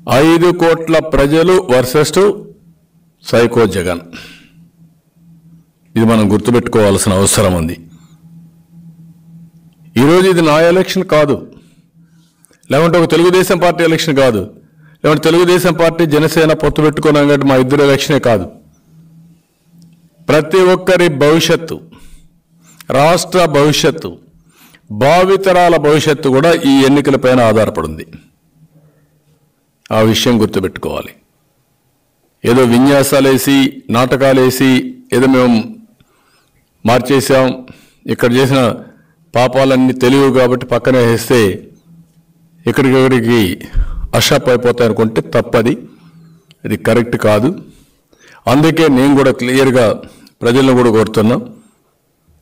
5 కోట్ల ప్రజలు versus psycho Jagan. ఇది మనం గుర్తుపెట్టుకోవాల్సిన అవసరం ఉంది. ఈరోజు ఇది నా ఎలక్షన్ కాదు, లేకుంటే ఒక తెలుగుదేశం పార్టీ ఎలక్షన్ కాదు, లేకుంటే తెలుగుదేశం పార్టీ జనసేన పొత్తు పెట్టుకున్నాం కాబట్టి మా ఇద్దరు ఎలక్షనే కాదు. ప్రతి ఒక్కరి భవిష్యత్తు, రాష్ట్ర భవిష్యత్తు, భావితరాల భవిష్యత్తు కూడా ఈ ఎన్నికలపైన ఆధారపడింది. ఆ విషయం గుర్తుపెట్టుకోవాలి. ఏదో విన్యాసాలేసి నాటకాలేసి ఏదో మేము మార్చేసాం, ఇక్కడ చేసిన పాపాలన్నీ తెలియవు కాబట్టి పక్కనే వేస్తే ఇక్కడికి అషప్ అయిపోతాయి అనుకుంటే తప్పది. ఇది కరెక్ట్ కాదు. అందుకే నేను కూడా క్లియర్గా ప్రజలను కూడా కోరుతున్నా,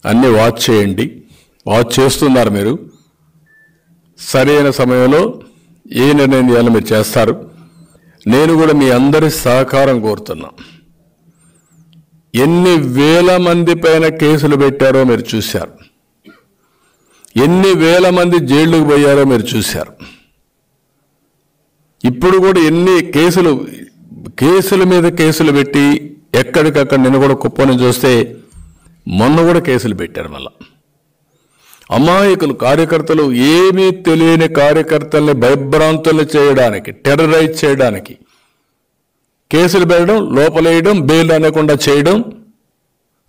అన్నీ వాచ్ చేయండి. వాచ్ చేస్తున్నారు మీరు. సరైన సమయంలో ఏ నిర్ణయం చేయాలో మీరు చేస్తారు. నేను కూడా మీ అందరి సహకారం కోరుతున్నా. ఎన్ని వేల మంది పైన కేసులు పెట్టారో మీరు చూశారు, ఎన్ని వేల మంది జైళ్ళకు పోయారో మీరు చూశారు. ఇప్పుడు కూడా ఎన్ని కేసుల మీద కేసులు పెట్టి ఎక్కడికక్కడ నిన్న కూడా కుప్పని చూస్తే మొన్న కూడా కేసులు పెట్టారు. మళ్ళా అమాయకులు కార్యకర్తలు, ఏమీ తెలియని కార్యకర్తల్ని భయభ్రాంతులు చేయడానికి, టెర్రరైజ్ చేయడానికి కేసులు పెట్టడం, లోపలేయడం, బెయిల్ అనకుండా చేయడం.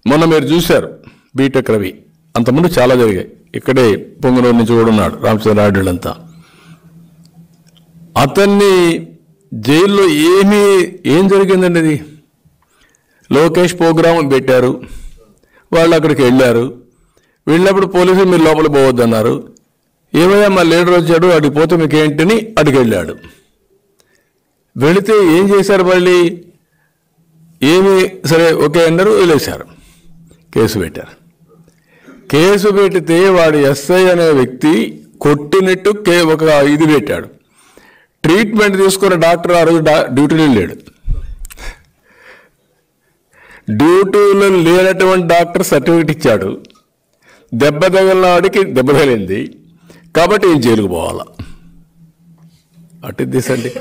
మొన్న మీరు చూశారు బీటెక్ రవి, అంతకుముందు చాలా జరిగాయి. ఇక్కడే పొంగనూరు నుంచి కూడా ఉన్నాడు రామచంద్రారెడ్డిలంతా. అతన్ని జైల్లో ఏం జరిగిందండి? అది లోకేష్ ప్రోగ్రాం పెట్టారు, వాళ్ళు అక్కడికి వెళ్ళారు. వెళ్ళినప్పుడు పోలీసులు మీరు లోపల పోవద్దన్నారు. ఏమయ్యా మా లీడర్ వచ్చాడు, అడిగి పోతే మీకు ఏంటని అడిగి వెళ్ళాడు. వెళితే ఏం చేశారు? మళ్ళీ ఏమి సరే ఓకే అన్నారు, వదిలేశారు. కేసు పెట్టారు. కేసు పెడితే వాడు ఎస్ఐ అనే వ్యక్తి కొట్టినట్టు ఒక ఇది పెట్టాడు. ట్రీట్మెంట్ తీసుకున్న డాక్టర్ ఆ రోజు డ్యూటీలో లేడు. డ్యూటీలో లేనటువంటి డాక్టర్ సర్టిఫికెట్ ఇచ్చాడు. దెబ్బ తగిలిన వాడికి దెబ్బ తగిలింది కాబట్టి ఏం జైలుకు పోవాలా? అటు దిశండి.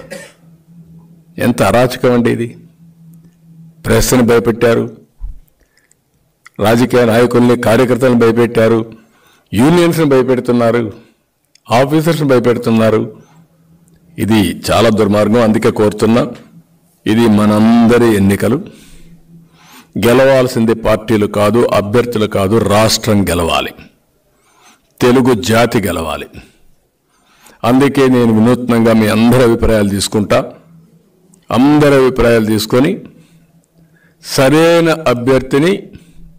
ఎంత అరాచకం అండి ఇది. ప్రెస్ని భయపెట్టారు, రాజకీయ నాయకుల్ని, కార్యకర్తలను భయపెట్టారు, యూనియన్స్ని భయపెడుతున్నారు, ఆఫీసర్స్ని భయపెడుతున్నారు. ఇది చాలా దుర్మార్గం. అందుకే కోరుతున్నా, ఇది మనందరి ఎన్నికలు. గెలవాల్సింది పార్టీలు కాదు, అభ్యర్థులు కాదు, రాష్ట్రం గెలవాలి, తెలుగు జాతి గెలవాలి. అందుకే నేను వినూత్నంగా మీ అందరి అభిప్రాయాలు తీసుకుంటా. అందరి అభిప్రాయాలు తీసుకొని సరైన అభ్యర్థిని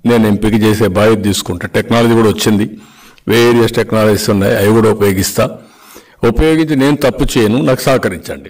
నేను ఎంపిక చేసే బాధ్యత తీసుకుంటా. టెక్నాలజీ కూడా వచ్చింది, వేరియస్ టెక్నాలజీస్ ఉన్నాయి, అవి కూడా ఉపయోగించి నేను తప్పు చేయను. నాకు సహకరించండి.